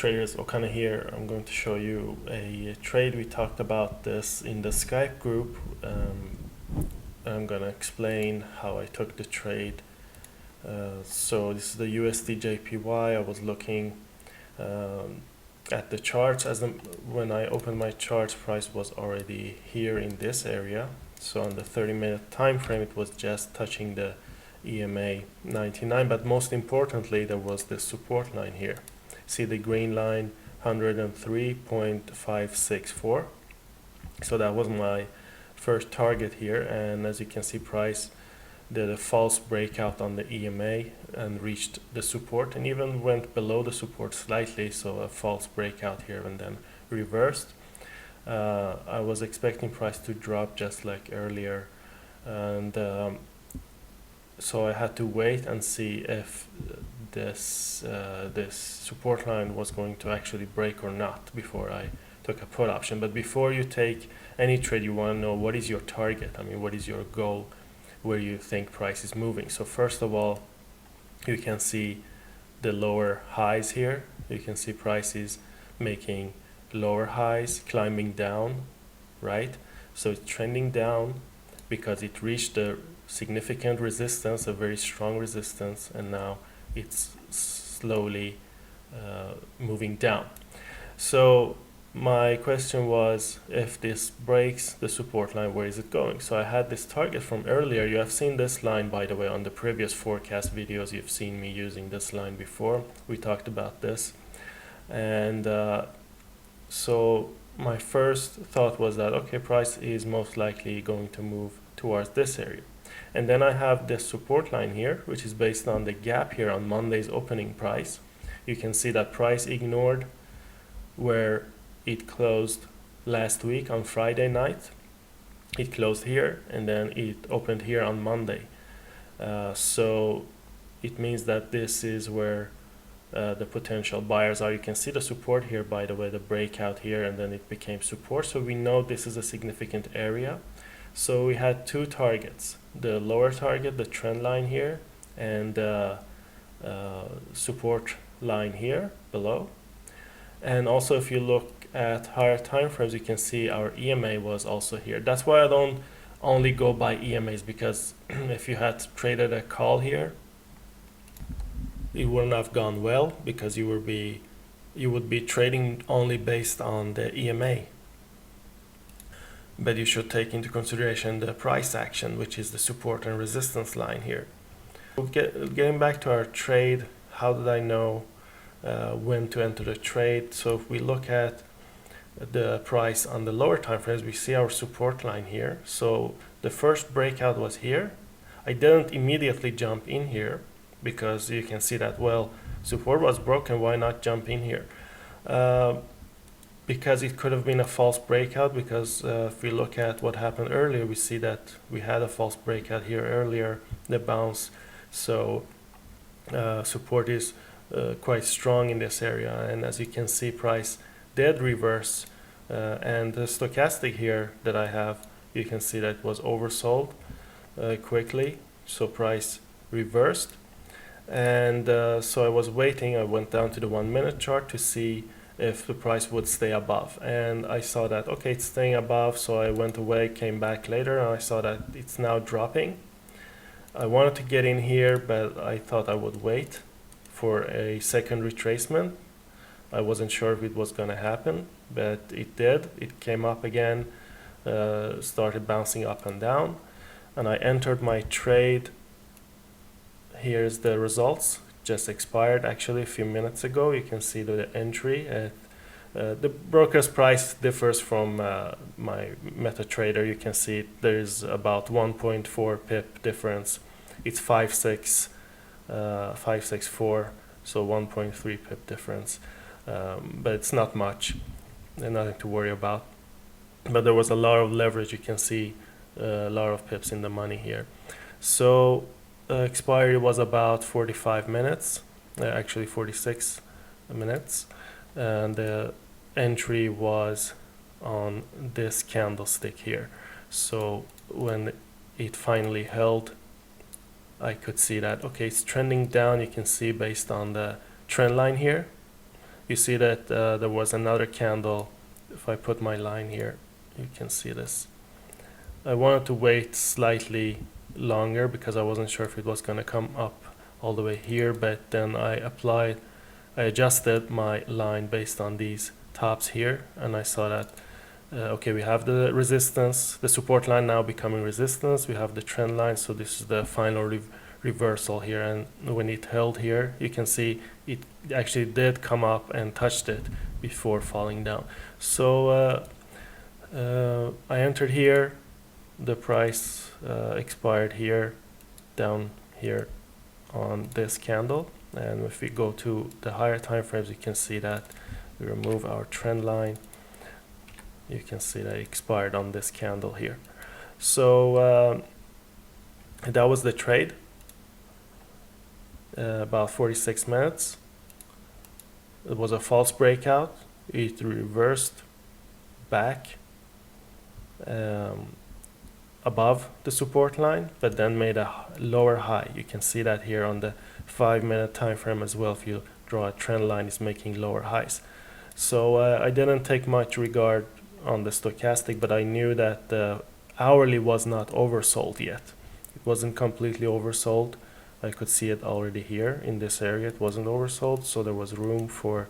CommuniTraders, Okana here. I'm going to show you a trade. We talked about this in the Skype group. I'm going to explain how I took the trade. So this is the USD JPY. I was looking at the charts. When I opened my charts, price was already here in this area. So on the 30-minute time frame, it was just touching the EMA 99, but most importantly there was the support line here. See the green line, 103.564. so that was my first target here, and as you can see, price did a false breakout on the EMA and reached the support and even went below the support slightly, so a false breakout here and then reversed. I was expecting price to drop just like earlier, and so I had to wait and see if this support line was going to actually break or not before I took a put option. But before you take any trade, you want to know what is your target. I mean, what is your goal, where you think price is moving. So first of all, you can see the lower highs here. You can see price is making lower highs, climbing down, right? So it's trending down because it reached the significant resistance, a very strong resistance, and now it's slowly moving down. So my question was, if this breaks the support line, where is it going? So I had this target from earlier. You have seen this line, by the way, on the previous forecast videos. You've seen me using this line before. We talked about this, and so my first thought was that, okay, price is most likely going to move towards this area. And then I have this support line here, which is based on the gap here on Monday's opening price. You can see that price ignored where it closed last week on Friday night. It closed here and then it opened here on Monday. So it means that this is where the potential buyers are. You can see the support here, by the way, the breakout here, and then it became support. So we know this is a significant area. So we had two targets, the lower target, the trend line here, and the support line here below. And also if you look at higher time frames, you can see our EMA was also here. That's why I don't only go by EMAs, because if you had traded a call here, it wouldn't have gone well, because you would be trading only based on the EMA. But you should take into consideration the price action, which is the support and resistance line here. Getting back to our trade, how did I know when to enter the trade? So if we look at the price on the lower time frames, we see our support line here. So the first breakout was here. I didn't immediately jump in here because you can see that, well, support was broken, why not jump in here? Because it could have been a false breakout, because if we look at what happened earlier, we see that we had a false breakout here earlier, the bounce. So support is quite strong in this area, and as you can see, price did reverse, and the stochastic here that I have, you can see that it was oversold quickly, so price reversed. And so I was waiting. I went down to the 1 minute chart to see if the price would stay above, and I saw that, okay, it's staying above. So I went away, came back later, and I saw that it's now dropping. I wanted to get in here, but I thought I would wait for a second retracement. I wasn't sure if it was going to happen, but it did. It came up again, started bouncing up and down, and I entered my trade. Here's the results. Just expired actually a few minutes ago. You can see the entry. The broker's price differs from my MetaTrader. You can see there's about 1.4 pip difference. It's 564, so 1.3 pip difference, but it's not much and nothing to worry about. But there was a lot of leverage. You can see a lot of pips in the money here. So expiry was about 45 minutes, actually 46 minutes, and the entry was on this candlestick here. So when it finally held, I could see that, okay, it's trending down. You can see based on the trend line here, you see that there was another candle. If I put my line here, you can see this. I wanted to wait slightly longer because I wasn't sure if it was going to come up all the way here, but then I adjusted my line based on these tops here, and I saw that okay, we have the resistance, the support line now becoming resistance, we have the trend line, so this is the final reversal here, and when it held here, you can see it actually did come up and touched it before falling down. So I entered here, the price expired here, down here on this candle, and if we go to the higher time frames, you can see that we remove our trend line. You can see that it expired on this candle here. So that was the trade, about 46 minutes. It was a false breakout. It reversed back above the support line, but then made a lower high. You can see that here on the 5-minute time frame as well. If you draw a trend line, it's making lower highs. So I didn't take much regard on the stochastic, but I knew that the hourly was not oversold yet. It wasn't completely oversold. I could see it already here in this area. It wasn't oversold, so there was room for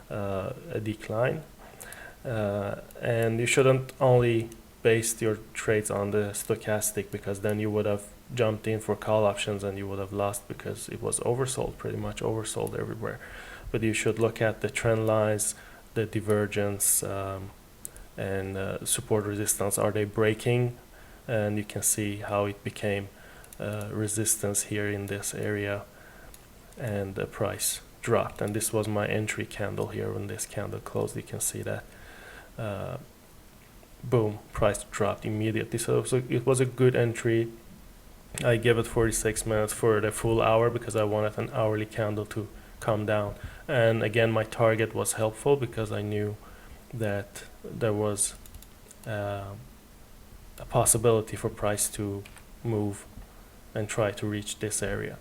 a decline. And you shouldn't only base your trades on the stochastic, because then you would have jumped in for call options and you would have lost because it was oversold, pretty much oversold everywhere. But you should look at the trend lines, the divergence, and support resistance. Are they breaking? And you can see how it became resistance here in this area, and the price dropped. And this was my entry candle here. When this candle closed, you can see that boom, price dropped immediately. So it was a good entry. I gave it 46 minutes for the full hour because I wanted an hourly candle to come down. And again, my target was helpful because I knew that there was a possibility for price to move and try to reach this area.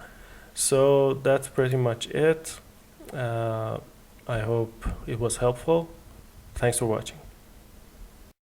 So that's pretty much it. I hope it was helpful. Thanks for watching.